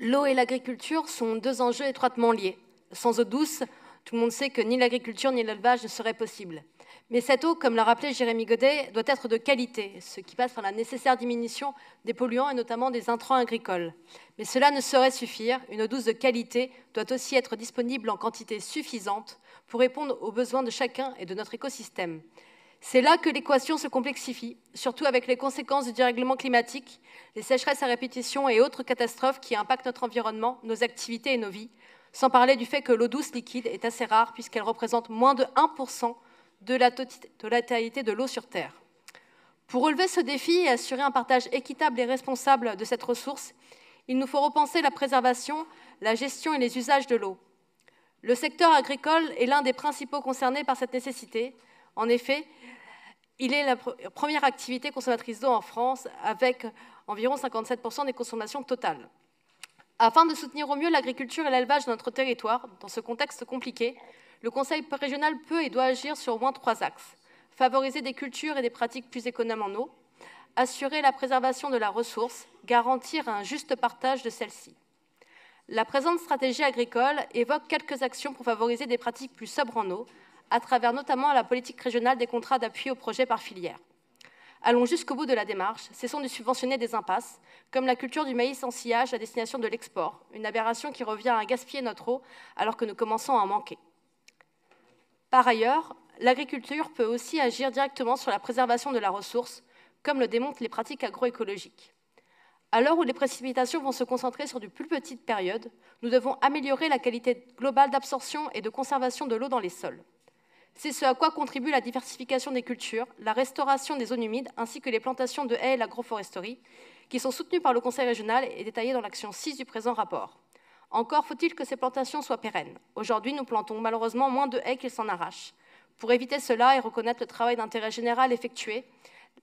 L'eau et l'agriculture sont deux enjeux étroitement liés. Sans eau douce, tout le monde sait que ni l'agriculture ni l'élevage ne seraient possibles. Mais cette eau, comme l'a rappelé Jérémy Godet, doit être de qualité, ce qui passe par la nécessaire diminution des polluants et notamment des intrants agricoles. Mais cela ne saurait suffire. Une eau douce de qualité doit aussi être disponible en quantité suffisante pour répondre aux besoins de chacun et de notre écosystème. C'est là que l'équation se complexifie, surtout avec les conséquences du dérèglement climatique, les sécheresses à répétition et autres catastrophes qui impactent notre environnement, nos activités et nos vies, sans parler du fait que l'eau douce liquide est assez rare puisqu'elle représente moins de 1% de la totalité de l'eau sur Terre. Pour relever ce défi et assurer un partage équitable et responsable de cette ressource, il nous faut repenser la préservation, la gestion et les usages de l'eau. Le secteur agricole est l'un des principaux concernés par cette nécessité. En effet, il est la première activité consommatrice d'eau en France, avec environ 57% des consommations totales. Afin de soutenir au mieux l'agriculture et l'élevage de notre territoire, dans ce contexte compliqué, le Conseil régional peut et doit agir sur au moins 3 axes. Favoriser des cultures et des pratiques plus économes en eau, assurer la préservation de la ressource, garantir un juste partage de celle-ci. La présente stratégie agricole évoque quelques actions pour favoriser des pratiques plus sobres en eau, à travers notamment la politique régionale des contrats d'appui au projet par filière. Allons jusqu'au bout de la démarche, cessons de subventionner des impasses, comme la culture du maïs en sillage à destination de l'export, une aberration qui revient à gaspiller notre eau alors que nous commençons à en manquer. Par ailleurs, l'agriculture peut aussi agir directement sur la préservation de la ressource, comme le démontrent les pratiques agroécologiques. À l'heure où les précipitations vont se concentrer sur de plus petites périodes, nous devons améliorer la qualité globale d'absorption et de conservation de l'eau dans les sols. C'est ce à quoi contribue la diversification des cultures, la restauration des zones humides, ainsi que les plantations de haies et l'agroforesterie, qui sont soutenues par le Conseil régional et détaillées dans l'action 6 du présent rapport. Encore faut-il que ces plantations soient pérennes. Aujourd'hui, nous plantons malheureusement moins de haies qu'il s'en arrache. Pour éviter cela et reconnaître le travail d'intérêt général effectué,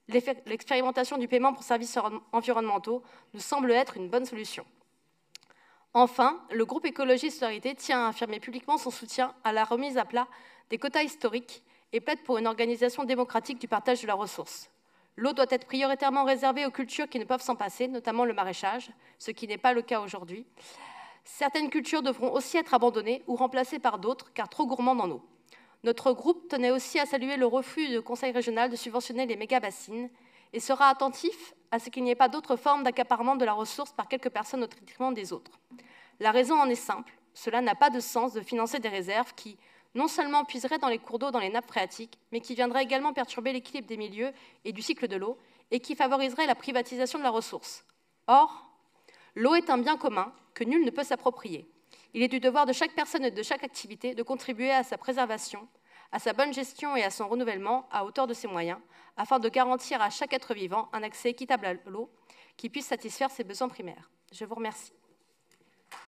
l'expérimentation du paiement pour services environnementaux nous semble être une bonne solution. Enfin, le groupe Écologie et Solidarité tient à affirmer publiquement son soutien à la remise à plat des quotas historiques et plaide pour une organisation démocratique du partage de la ressource. L'eau doit être prioritairement réservée aux cultures qui ne peuvent s'en passer, notamment le maraîchage, ce qui n'est pas le cas aujourd'hui. Certaines cultures devront aussi être abandonnées ou remplacées par d'autres, car trop gourmandes en eau. Notre groupe tenait aussi à saluer le refus du Conseil régional de subventionner les méga-bassines et sera attentif à ce qu'il n'y ait pas d'autres formes d'accaparement de la ressource par quelques personnes au détriment des autres. La raison en est simple, cela n'a pas de sens de financer des réserves qui, non seulement puiseraient dans les cours d'eau, dans les nappes phréatiques, mais qui viendraient également perturber l'équilibre des milieux et du cycle de l'eau, et qui favoriseraient la privatisation de la ressource. Or, l'eau est un bien commun que nul ne peut s'approprier. Il est du devoir de chaque personne et de chaque activité de contribuer à sa préservation, à sa bonne gestion et à son renouvellement à hauteur de ses moyens, afin de garantir à chaque être vivant un accès équitable à l'eau qui puisse satisfaire ses besoins primaires. Je vous remercie.